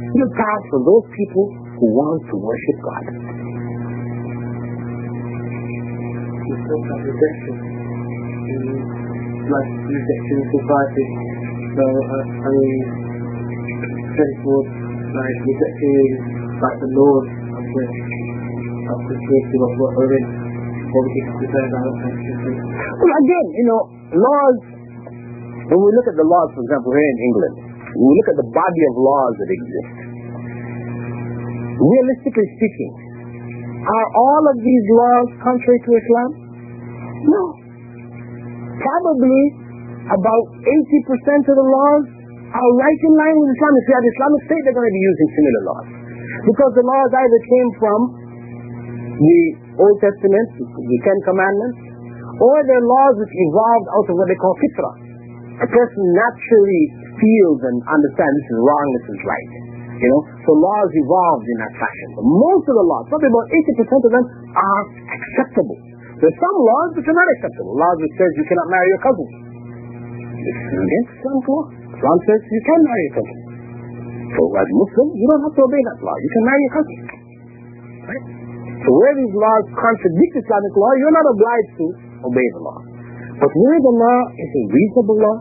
Your path for those people who want to worship God. It's not like rejection. Like rejection in society. So, I mean, straightforward, like rejecting like the laws of the society of what we're in. What we have to say about it. Well, again, laws, when we look at the laws, for example, here in England, when we look at the body of laws that exist, realistically speaking, are all of these laws contrary to Islam? No. Probably about 80% of the laws are right in line with Islam. If you have Islamic State, they're going to be using similar laws. Because the laws either came from the Old Testament, the Ten Commandments, or they're laws which evolved out of what they call fitrah. A person naturally feels and understands this is wrong, this is right. So laws evolved in that fashion. But most of the laws, probably about 80% of them, are acceptable. There's some laws which are not acceptable. Laws which says you cannot marry your cousin. This is against Islamic law. Islam says you can marry your cousin. So as Muslim, you don't have to obey that law. You can marry your cousin. Right? So where these laws contradict Islamic law, you're not obliged to obey the law. But where the law is a reasonable law,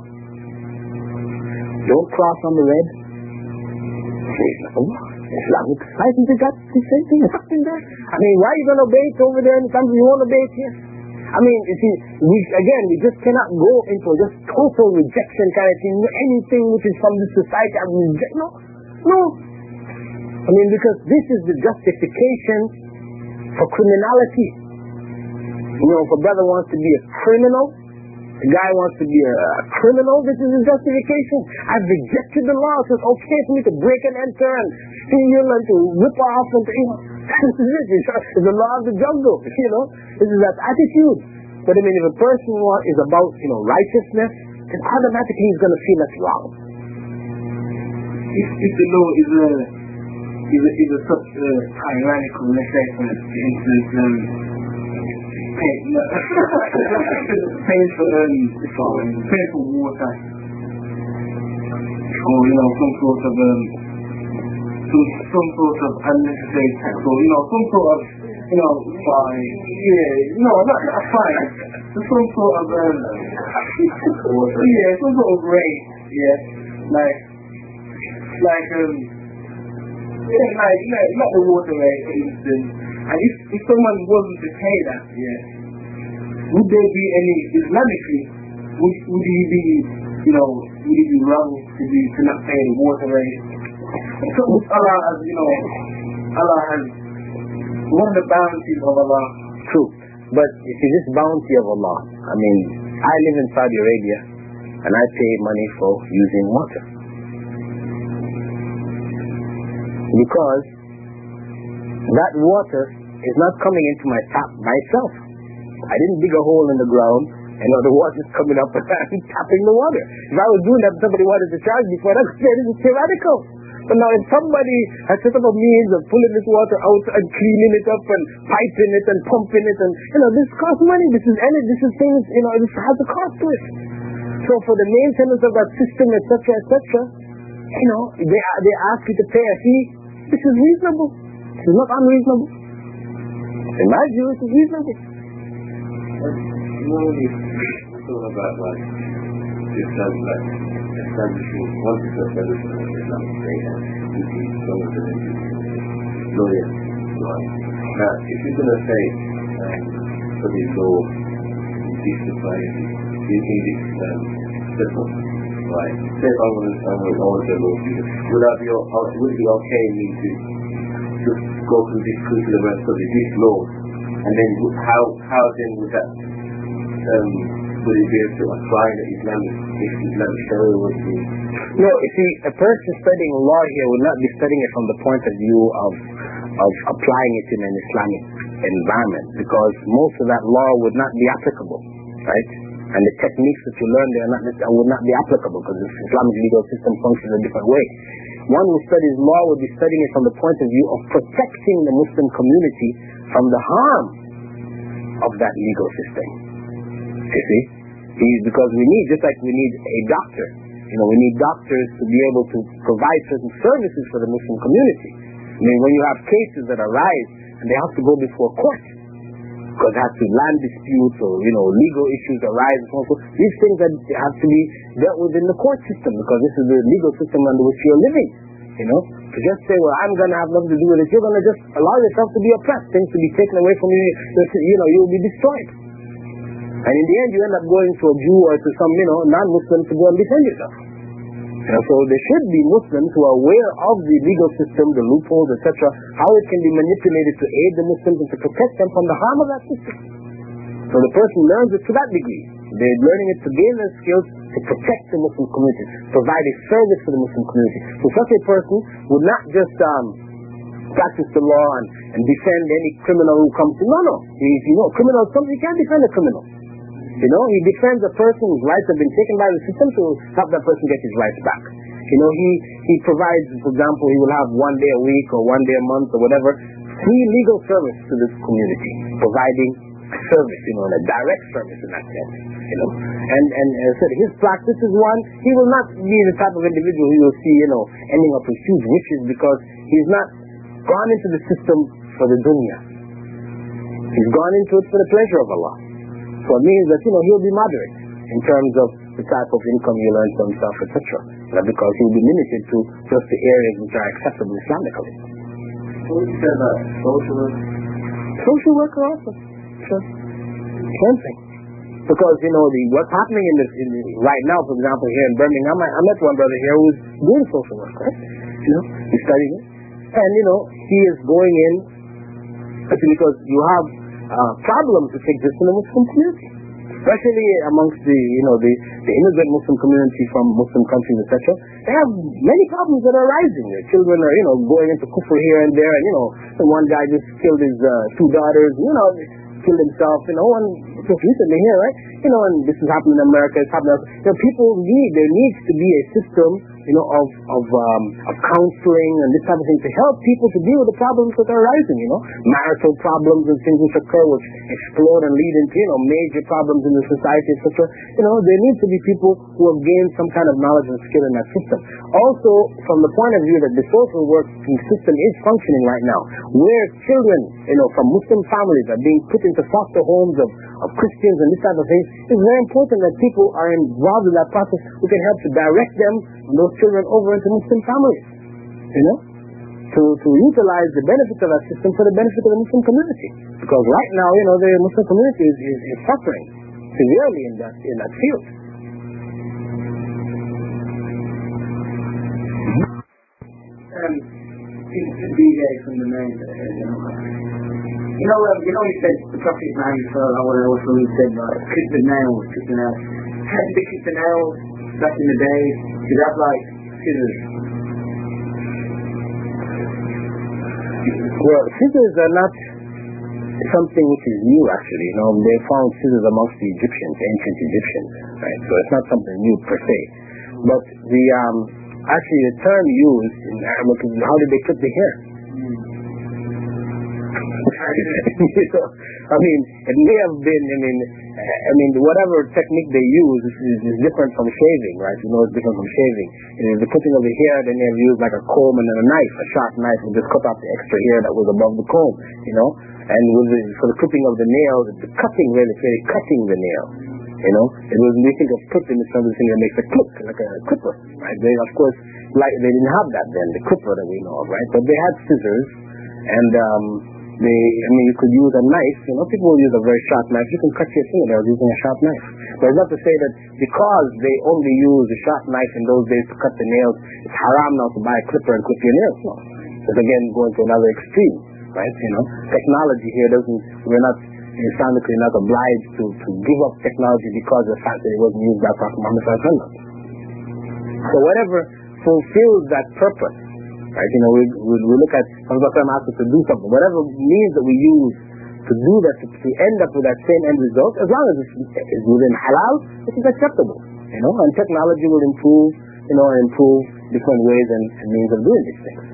don't cross on the red, reasonable law. Islamic society, they got the same thing happening there. I mean, why are you going to obey it over there in the country? You won't obey it here. I mean, you see, we just cannot go into just total rejection kind of thing. Anything which is from this society, I reject. No. I mean, because this is the justification for criminality. If a brother wants to be a criminal, a guy wants to be a criminal, this is his justification. I've rejected the law, so it's okay for me to break and enter and steal and to rip off and to, this is it. It's the law of the jungle, This is that attitude. But I mean, if a person is about, righteousness, then automatically he's going to feel that's wrong. If the law is a such a tyrannical, let's say, for instance, pay for water, or some sort of unnecessary tax, or some sort of fine, not a fine, some sort of some sort of rate, not the water rate, for instance. And if someone wasn't to pay that, would there be any Islamically? Would he be, would he be wrong to not pay the water rate? So Allah has one of the bounties of Allah. True, but you see, this bounty of Allah. I mean, I live in Saudi Arabia, and I pay money for using water because that water is not coming into my tap myself. I didn't dig a hole in the ground and the water is coming up and I'm tapping the water. If I was doing that, somebody wanted to charge me for that. This is tyrannical. But now if somebody has set up a means of pulling this water out and cleaning it up and piping it and pumping it, and this costs money. This is energy. This is things. This has a cost to it. So for the maintenance of that system, etc., they ask you to pay a fee. This is reasonable. It's not unreasonable. In my view, it is reasonable. It's all about establishing, once it's established in Islamic State, you see some of the lawyers, right? Now, if you're going to say, for this law, in this society, you need it simple, right? Say if I want to stand with all the laws, would it be okay me to just go through this curriculum and study this law, and then how then would that would it be able to apply the Islamic Sharia would be? No, you see, a person studying law here would not be studying it from the point of view of applying it in an Islamic environment, because most of that law would not be applicable, right? And the techniques that you learn there would not be applicable, because the Islamic legal system functions a different way. One who studies law would be studying it from the point of view of protecting the Muslim community from the harm of that legal system. You see? Because we need, just like we need a doctor, we need doctors to be able to provide certain services for the Muslim community. I mean, when you have cases that arise and they have to go before court, because it has to land disputes or, legal issues arise and so on. These things that have to be dealt with in the court system, because this is the legal system under which you're living. To just say, well, I'm going to have nothing to do with it, you're going to just allow yourself to be oppressed, things to be taken away from you, you'll be destroyed. And in the end, you end up going to a Jew or to some, non-Muslim to go and defend yourself. So there should be Muslims who are aware of the legal system, the loopholes, etc., how it can be manipulated to aid the Muslims and to protect them from the harm of that system. So the person learns it to that degree. They're learning it to gain their skills to protect the Muslim community, provide a service for the Muslim community. So such a person would not just practice the law and defend any criminal who comes to. No. Criminal is something, you can't defend a criminal. He defends a person whose rights have been taken by the system to help that person get his rights back. He provides, for example, he will have 1 day a week or 1 day a month or whatever, free legal service to this community, providing service, and a direct service in that sense, And as I said, his practice is one, he will not be the type of individual who will see, ending up with huge riches because he's not gone into the system for the dunya. He's gone into it for the pleasure of Allah. So it means that, he'll be moderate in terms of the type of income he earns for himself, etc. Because he'll be limited to just the areas which are acceptable Islamically. What would you say about social work? Social worker also. Sure. Same thing. Because, what's happening right now, for example, here in Birmingham, I met one brother here who's doing social work, right? He's studying it. And, he is going in, because you have problems which exist in the Muslim community, especially amongst the immigrant Muslim community from Muslim countries, etc. They have many problems that are arising. Their children are, going into kufr here and there, and one guy just killed his 2 daughters, killed himself, just recently here, right? And this is happening in America, it's happening. There needs to be a system, of counseling and this type of thing to help people to deal with the problems that are arising, marital problems and things which occur, which explode and lead into, major problems in the society, etc. There needs to be people who have gained some kind of knowledge and skill in that system. Also, from the point of view that the social working system is functioning right now, where children, from Muslim families are being put into foster homes of Christians and this type of thing, it's very important that people are involved in that process who can help to direct them, those children, over into Muslim families, to utilize the benefits of that system for the benefit of the Muslim community. Because right now, the Muslim community is suffering severely in that field. To deviate from the main, you said the Prophet Muhammad sallallahu alaihi wasallam said, clip the nails. How did they clip the nails back in the day? Did they have scissors? Well, scissors are not something which is new actually. They found scissors amongst the Egyptians, ancient Egyptians, right? So it's not something new per se. But actually the term used in Arabic is how did they clip the hair? It may have been, whatever technique they use is different from shaving, right? It's different from shaving. The cutting of the hair, then they have used like a comb and then a knife, a sharp knife, and just cut off the extra hair that was above the comb, And for the clipping of the nails, the cutting really, it's really cutting the nail. It was, we think of clipping as something that makes a clip, like a clipper, right? They, of course, they didn't have that then, the clipper that we know of, right? But they had scissors, and you could use a knife. People will use a very sharp knife. You can cut your fingernails using a sharp knife. But it's not to say that because they only use a sharp knife in those days to cut the nails, it's haram now to buy a clipper and clip your nails. No. It's again going to another extreme, right? Technology here we're not Islamically not obliged to give up technology because of the fact that it wasn't used by Prophet Muhammad sallallahu alaihi wasallam. So whatever fulfills that purpose, right? We look at Prophet asked us to do something. Whatever means that we use to do that, to end up with that same end result, as long as it's within halal, it is acceptable. And technology will improve different ways and means of doing these things.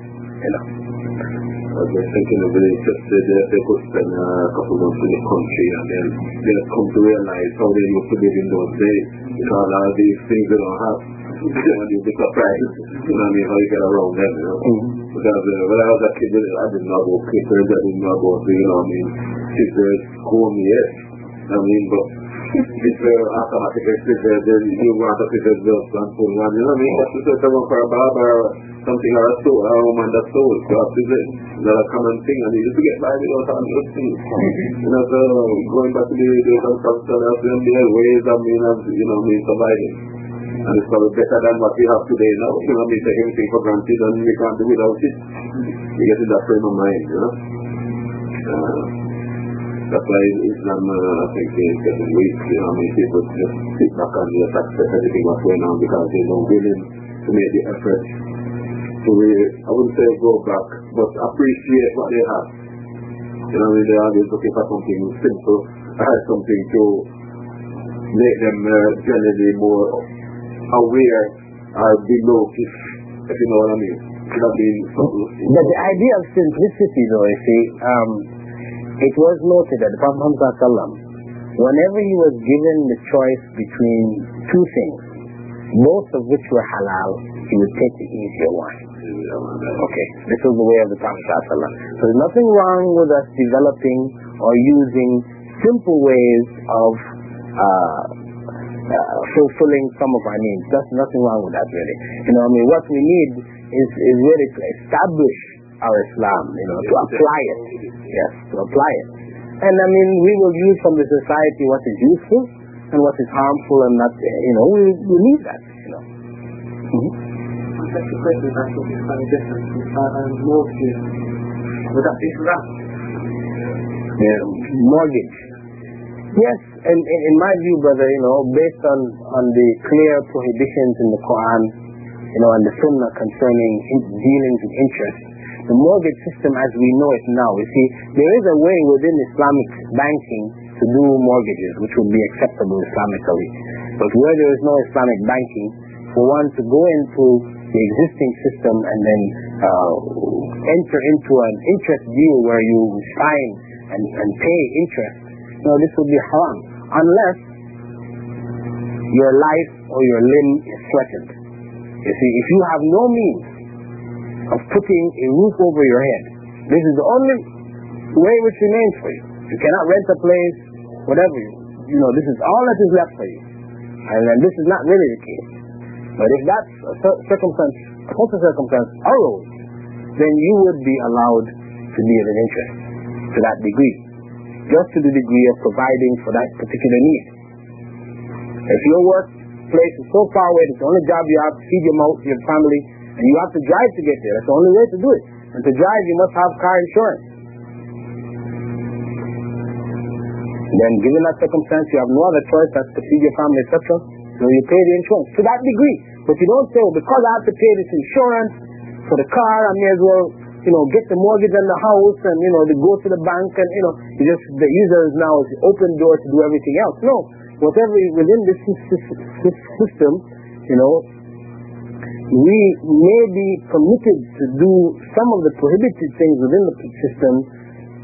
I was thinking of it, just they could spend a couple months in the country and then they come to realize how they used to live in those days because a lot of these things they don't have. You'll be surprised, you know what I mean, how you get around them, you know. Because when I was a kid, I didn't know about clippers, I didn't know about, you know what I mean, scissors, comb, yes. I mean, but it's automatic scissors, you want a scissors just and pull one, you know what I mean? That's just someone for a barber or something, or a store, or a woman that sews, you have scissors. Not a common thing, and you just get by without having those things. You know, so going back to the there ways of you know, surviving. And it's probably better than what we have today now. You know, we take everything for granted and we can't do without it. We get in that frame of mind, you know. That's why Islam, I think, is getting weak. You know, I mean, people just sit back and just accept everything what's going on because they're not willing to make the effort. So I wouldn't say go back, but appreciate what they have. You know, they're always looking for something simple, something to make them generally more aware or below, if you know what I mean. But the idea of simplicity, though, you see, it was noted that the Prophet Muhammad, whenever he was given the choice between two things, both of which were halal, he would take the easier one. Okay, this was the way of the Prophet. So there's nothing wrong with us developing or using simple ways of fulfilling some of our needs. There's nothing wrong with that, really. You know, I mean, what we need is really to establish our Islam, you know, to apply it. Yes, to apply it. And I mean, we will use from the society what is useful and what is harmful, and not, you know, we need that, you know. That's the question that's what is kind of different. Mortgages. Would that be correct? Yeah, mortgage. Yes, and in my view, brother, you know, based on the clear prohibitions in the Quran, you know, and the Sunnah concerning dealings with interest, the mortgage system as we know it now, you see, there is a way within Islamic banking to do mortgages, which would be acceptable Islamically. But where there is no Islamic banking, for one to go into the existing system and then enter into an interest deal where you sign and pay interest, no, this would be haram, unless your life or your limb is threatened. You see, if you have no means of putting a roof over your head, this is the only way which remains for you. You cannot rent a place, whatever, you know, this is all that is left for you. And this is not really the case. But if that's such a circumstance arose, then you would be allowed to deal in interest to that degree, just to the degree of providing for that particular need. If your workplace is so far away, it's the only job you have to feed your family, and you have to drive to get there, that's the only way to do it. And to drive, you must have car insurance. Then given that circumstance, you have no other choice than to feed your family, etc. So you pay the insurance to that degree. But you don't say, well, because I have to pay this insurance for the car, I may as well, you know, get the mortgage on the house and, you know, to go to the bank and, you know, the user is now is open door to do everything else. No. Whatever within this system, you know, we may be permitted to do some of the prohibited things within the system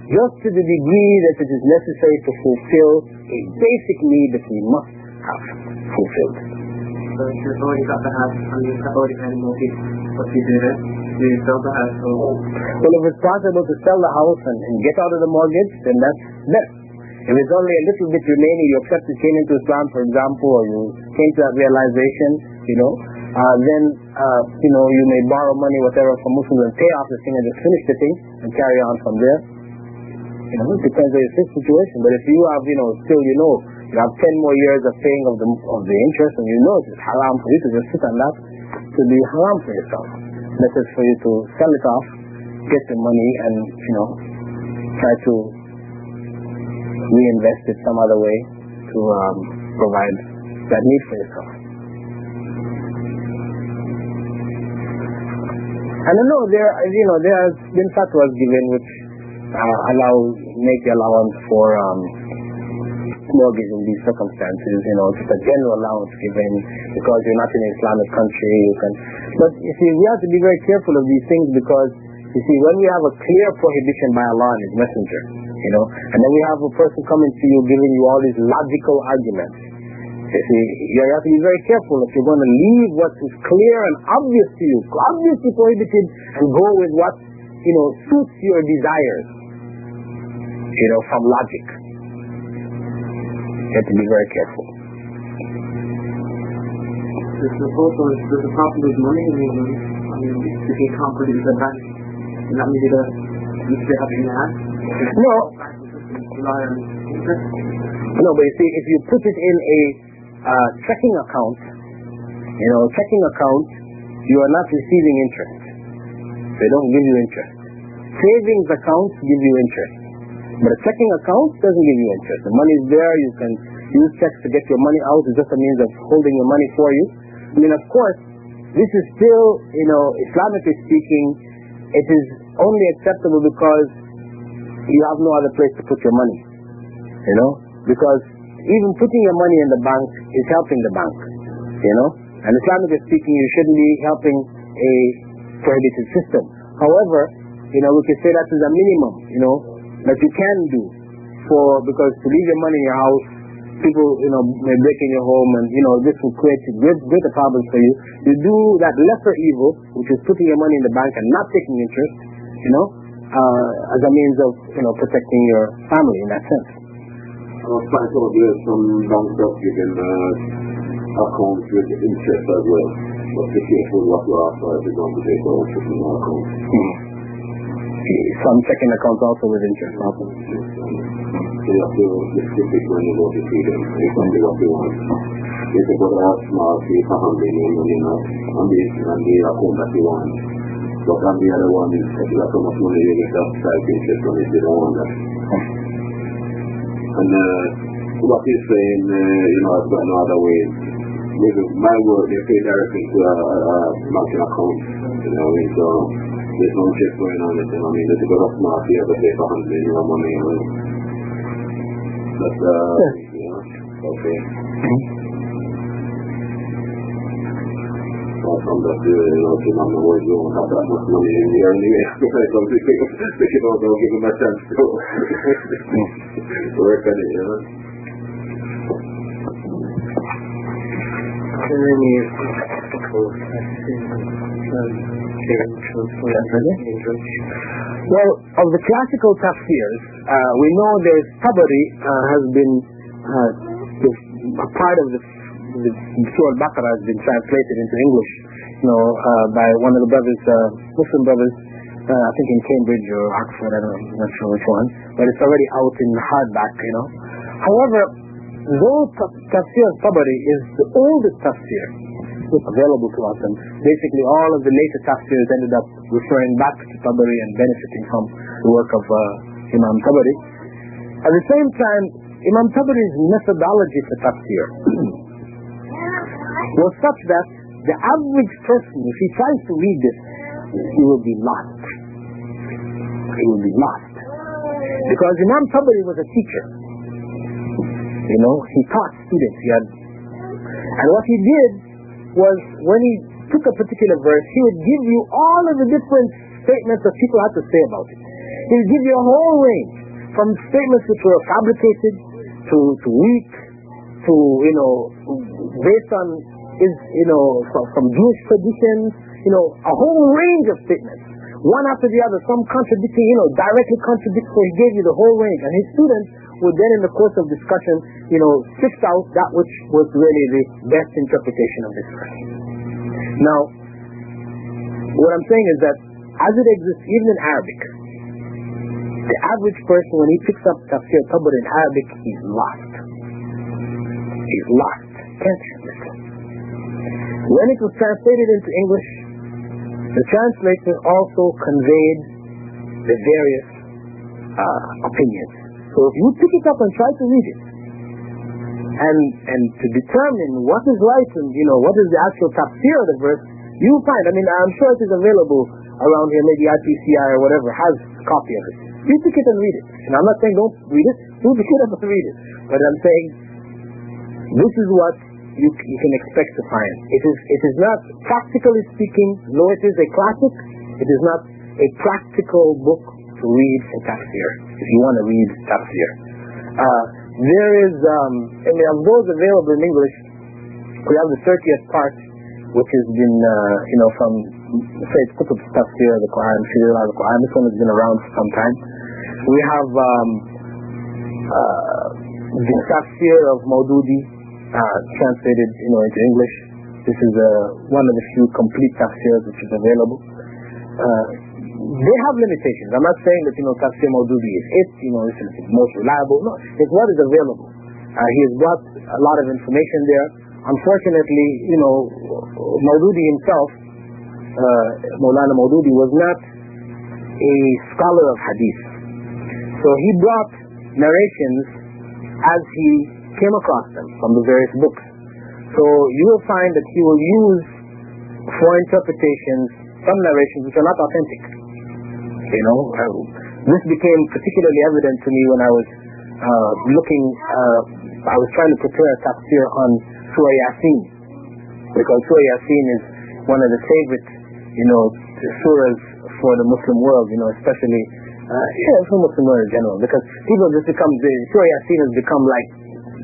just to the degree that it is necessary to fulfill a basic need that we must have fulfilled. So if you've already got the house and you've already paid the mortgage, what do you do then? Do you sell the house? Or? Well, if it's possible to sell the house and get out of the mortgage, then that's best. If it's only a little bit remaining, you accept you came into Islam, for example, or you came to that realization, you know, then, you know, you may borrow money, whatever, from Muslims and pay off the thing and just finish the thing and carry on from there. You know, it depends on your situation. But if you have, you know, still, you know, you have 10 more years of paying of the interest, and you know it's haram for you to just sit on that, it will be haram for yourself. Better for you to sell it off, get the money, and, you know, try to reinvest it some other way to provide that need for yourself. And I know there has been fatwas given which make the allowance for mortgage in these circumstances, you know, just a general allowance given because you're not in an Islamic country, you can. But you see, we have to be very careful of these things because, you see, when we have a clear prohibition by Allah and His Messenger, you know, and then we have a person coming to you giving you all these logical arguments, You see, you have to be very careful if you're going to leave what is clear and obvious to you, obviously prohibited, and go with what, suits your desires, from logic. You have to be very careful. There's a problem with money in England. I mean, if you can't produce a bank, and that means you still have in your hand. No. Rely on interest. No, but you see, if you put it in a checking account, you are not receiving interest. They don't give you interest. Savings accounts give you interest. But a checking account doesn't give you interest. The money is there, you can use checks to get your money out. It's just a means of holding your money for you. I mean, of course, this is still, Islamically speaking, it is only acceptable because you have no other place to put your money. Because even putting your money in the bank is helping the bank. And Islamically speaking, you shouldn't be helping a prohibited system. However, we can say that is a minimum, that you can do because to leave your money in your house, people, may break in your home and, this will create greater problems for you. You do that lesser evil, which is putting your money in the bank and not taking interest, as a means of, protecting your family in that sense. Trying to get some banks up giving accounts with interest as well. But be careful what you offer if you're going to take out from your account. Some checking accounts also with interest also. So you have to be specific when you go to see them. You can do what you want. If you go to a small fee for handling your money on the account that you want. But on the other one, if you have so much money, you get that type interest on it, you don't want that. And what he's saying, I've got no other way. With my work, they pay directly to a banking account. So there's no check going on it. There's a bit of smart here, but they for handling your money. But, okay. From that, you don't have that much money in here anyway. So they don't give them a chance to work on it, Are there any Well, of the classical tafsirs, we know there's Tabari has been a part of the Surah Al-Baqarah has been translated into English, by one of the brothers, Muslim brothers, I think in Cambridge or Oxford, I'm not sure which one, but it's already out in hardback, However, though Tafsir Tabari is the oldest tafsir available to us, and basically all of the later tafsirs ended up referring back to Tabari and benefiting from the work of Imam Tabari. At the same time, Imam Tabari's methodology for tafsir was such that the average person, if he tries to read this, he will be lost. He will be lost. Because Imam Tabari was a teacher. He taught students. And what he did was, when he took a particular verse, he would give you all of the different statements that people had to say about it. He would give you a whole range, from statements which were fabricated, to weak, to, based on from Jewish traditions, a whole range of statements, one after the other, some contradicting, directly contradicting. So he gave you the whole range, and his students would then, in the course of discussion, sift out that which was really the best interpretation of this verse. Now, what I'm saying is that, as it exists even in Arabic, the average person, when he picks up Tafsir Tabari in Arabic, he's lost. He's lost. Can't understand. When it was translated into English, the translator also conveyed the various opinions. So if you pick it up and try to read it, and to determine what is right and what is the actual tafsir of the verse, you will find. I'm sure it is available around here. Maybe IPCI or whatever has a copy of it. You pick it and read it. And I'm not saying don't read it. You pick it up and read it. But I'm saying this is what you can expect to find. It is not, practically speaking, though it is a classic, it is not a practical book to read for tafsir, if you want to read tafsir. There is, of those available in English, We have the 30th part, which has been, from Sayyid Qutb's tafsir of the Quran, Shir al-Quran. This one has been around for some time. We have the tafsir of Maududi, translated, into English. This is one of the few complete tafsirs which is available. They have limitations. I'm not saying that, tafsir Maududi is it, this is the most reliable. No, it's what is available. He has brought a lot of information there. Unfortunately, Maududi himself, Maulana Maududi, was not a scholar of hadith. So he brought narrations as he came across them from the various books. So you will find that he will use for interpretations some narrations which are not authentic. This became particularly evident to me when I was I was trying to prepare a tafsir on Surah Yasin, because Surah Yasin is one of the favorite, surahs for the Muslim world, especially, for Muslim world in general, because people Surah Yasin has become like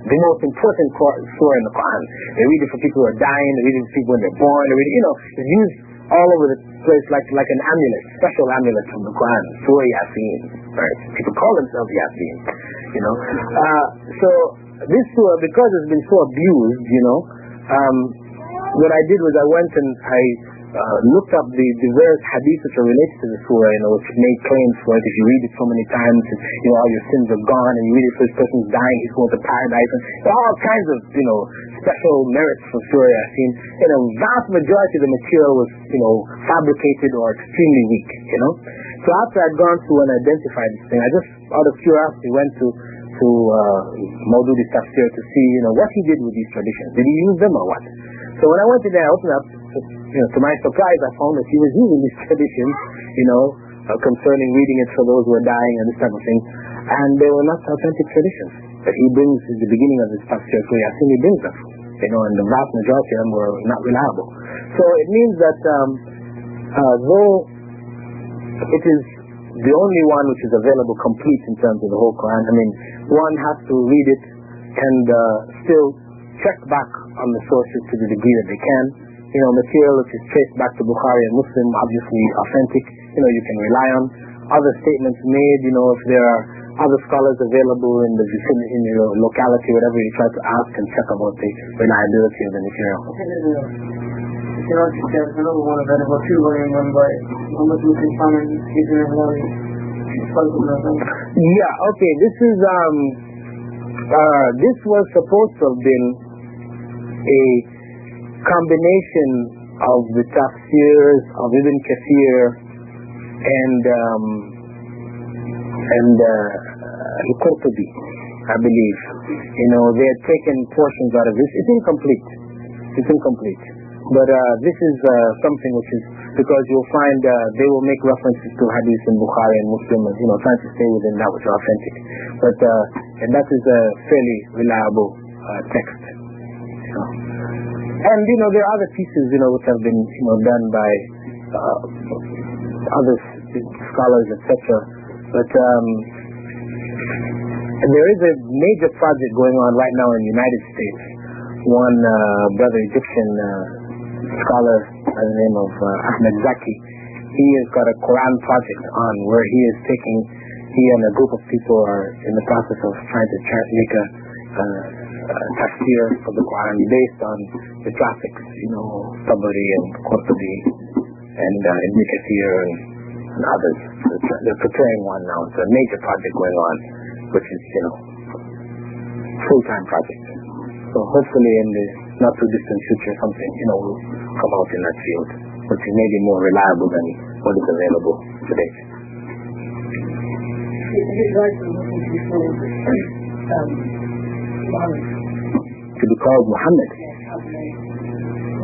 the most important surah in the Quran. They read it for people who are dying, they read it for people when they're born, they read it, it's used all over the place like an amulet, special amulet from the Quran, Surah Yasin, right? People call themselves Yasin, So this surah, because it's been so abused, what I did was I went and I looked up the various hadiths which are related to the surah, which made claims for it. If you read it so many times, all your sins are gone, and you read it for this person's dying, he's going to paradise, and all kinds of, special merits for Surah Yasin. And a vast majority of the material was, fabricated or extremely weak, So after I'd gone through and identified this thing, I just, out of curiosity, went to Maududi's tafsir to see, what he did with these traditions. Did he use them or what? So when I went in there, I opened up, to my surprise, I found that he was using these traditions, concerning reading it for those who are dying and this type of thing. And they were not authentic traditions that he brings at the beginning of his tafsir. So Yasin, he brings them, and the vast majority of them were not reliable. So it means that though it is the only one which is available complete in terms of the whole Quran, one has to read it and still check back on the sources to the degree that they can. Material which is traced back to Bukhari and Muslim, obviously authentic, you can rely on. Other statements made, if there are other scholars available in the vicinity, in your locality, whatever, you try to ask and check about the reliability of the material. There's another one available too, one by Muhammad Muslim Simon, Yeah, okay, this was supposed to have been a combination of the tafsirs of Ibn Kathir and Al-Qurtubi, I believe. They had taken portions out of this. It's incomplete. But this is something which is, because you'll find they will make references to hadith in Bukhari and Muslim, trying to stay within that which are authentic. But and that is a fairly reliable text. And there are other pieces which have been done by other scholars, etc. But there is a major project going on right now in the United States. One brother, Egyptian scholar by the name of Ahmed Zaki, he has got a Quran project on where he and a group of people are in the process of trying to make a tafsir of the Quran based on the classics, Tabari and Qurtubi and Ibn Kathir and others. They're preparing one now. It's a major project going on, which is, full-time project. So hopefully in the not too distant future something, will come out in that field, which is maybe more reliable than what is available today. To be called Muhammad?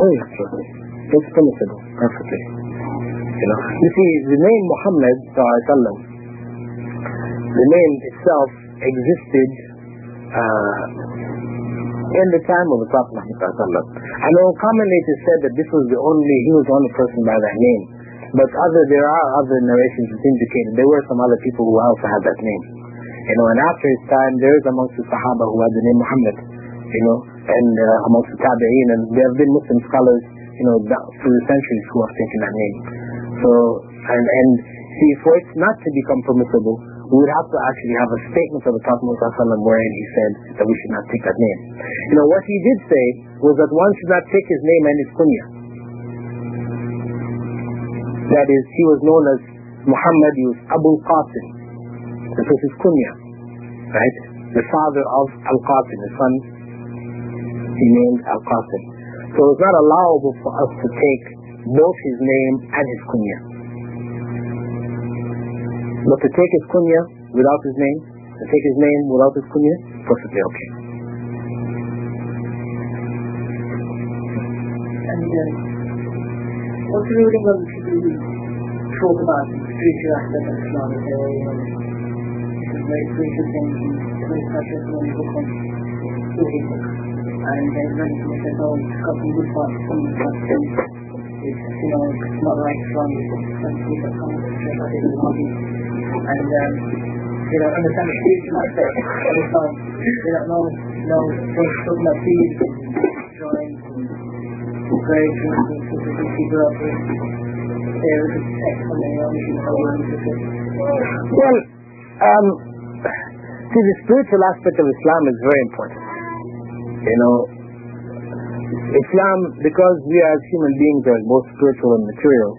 Oh yes, it's permissible, perfectly. You see, the name Muhammad, the name itself existed in the time of the Prophet Muhammad. I know commentators said that he was the only person by that name. But there are other narrations that indicated there were some other people who also had that name. And after his time, there is amongst the Sahaba who had the name Muhammad. and amongst the Tabi'een, and there have been Muslim scholars, through the centuries who have taken that name. So, and see, for it not to become permissible, we would have to actually have a statement of the Prophet ﷺ wherein he said that we should not take that name. What he did say was that one should not take his name and his kunya. That is, he was known as Muhammad, he was Abu Qasim. This was his kunya, right? The father of Al-Qasim, his son, he named Al-Qasim. So it's not allowable for us to take both his name and his kunya. But to take his kunya without his name, to take his name without his kunya, perfectly okay. And what's the ruling on people who talk about the spiritual aspect of Islam? This is very spiritual things, and very precious when you look on Tawheed book. And there's many people that say, it's got some good parts, some bad things. It's not right from some people that come and say that it is not. And they don't understand the spiritual aspect of Islam. They don't know they're talking about peace and joy and praise and people up with there is a text on their own Well, see, the spiritual aspect of Islam is very important. Islam, because we as human beings are both spiritual and material,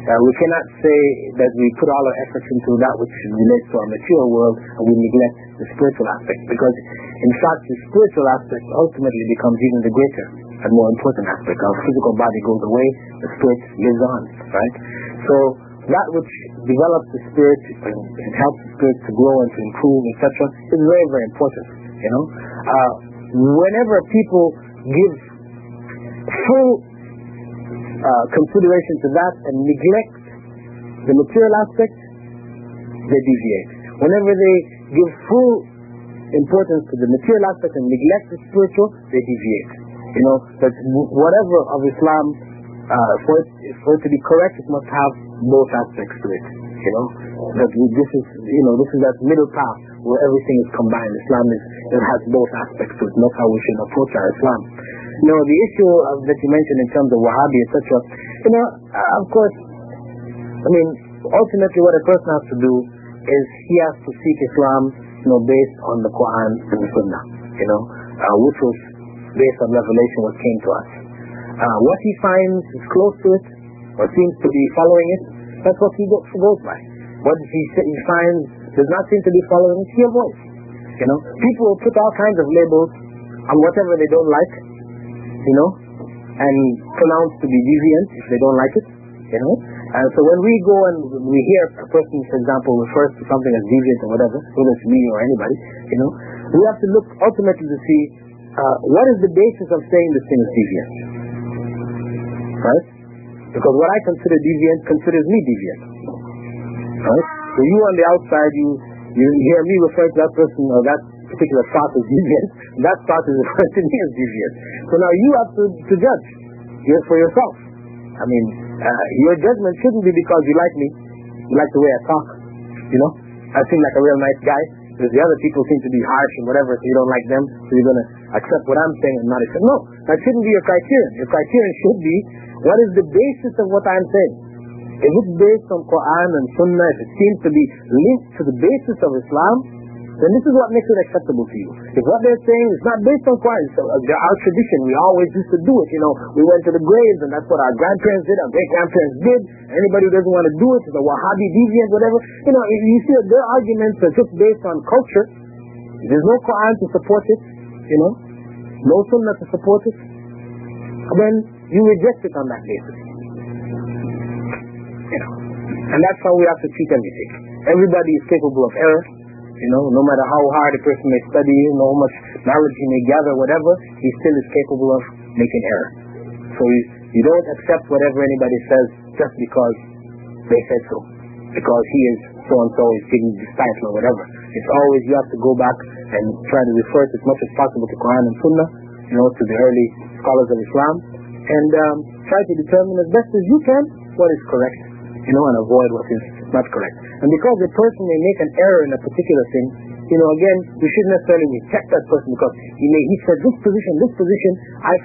we cannot say that we put all our efforts into that which relates to our material world and we neglect the spiritual aspect, because in fact the spiritual aspect ultimately becomes even the greater and more important aspect. Our physical body goes away, the spirit lives on, right? So that which develops the spirit and helps the spirit to grow and to improve, etc., is very, very important. Whenever people give full consideration to that and neglect the material aspect, they deviate. Whenever they give full importance to the material aspect and neglect the spiritual, they deviate. That whatever of Islam, for it to be correct, it must have both aspects to it. That this is that middle path where everything is combined. Islam it has both aspects to it. That's how we should approach our Islam. The issue that you mentioned in terms of Wahhabi, etc. Of course, ultimately what a person has to do is he has to seek Islam, based on the Quran and the Sunnah, which was based on revelation, what came to us. What he finds is close to it, or seems to be following it, that's what he goes by. What he finds does not seem to be following it, he avoids. People will put all kinds of labels on whatever they don't like, and pronounce to be deviant if they don't like it, And so when we go and we hear a person, for example, refers to something as deviant or whatever, whether it's me or anybody, we have to look ultimately to see what is the basis of saying this thing is deviant, right? Because what I consider deviant considers me deviant, right? So you on the outside, you hear me refer to that person or that particular thought as deviant, that thought is referred to me as deviant. So now you have to judge for yourself. Your judgment shouldn't be because you like me, you like the way I talk, I seem like a real nice guy, because the other people seem to be harsh and whatever, so you don't like them, so you're going to accept what I'm saying and not accept. No, that shouldn't be your criterion. Your criterion should be, what is the basis of what I'm saying? If it's based on Quran and Sunnah, if it seems to be linked to the basis of Islam, then this is what makes it acceptable to you. If what they're saying is not based on Quran, so our tradition, we always used to do it, we went to the graves and that's what our grandparents did, our great-grandparents did. Anybody who doesn't want to do it is a Wahhabi, deviant, whatever. If you see that their arguments are just based on culture, there's no Quran to support it, no Sunnah to support it, then you reject it on that basis. And that's how we have to treat everything. Everybody is capable of error. No matter how hard a person may study, how much knowledge he may gather, whatever, he still is capable of making error. So you don't accept whatever anybody says just because they said so, because he is so-and-so, is giving this title or whatever. It's always you have to go back and try to refer it as much as possible to Quran and Sunnah, to the early scholars of Islam, and try to determine as best as you can what is correct, and avoid what is not correct. And because a person may make an error in a particular thing, again, we shouldn't necessarily reject that person because he said this position, I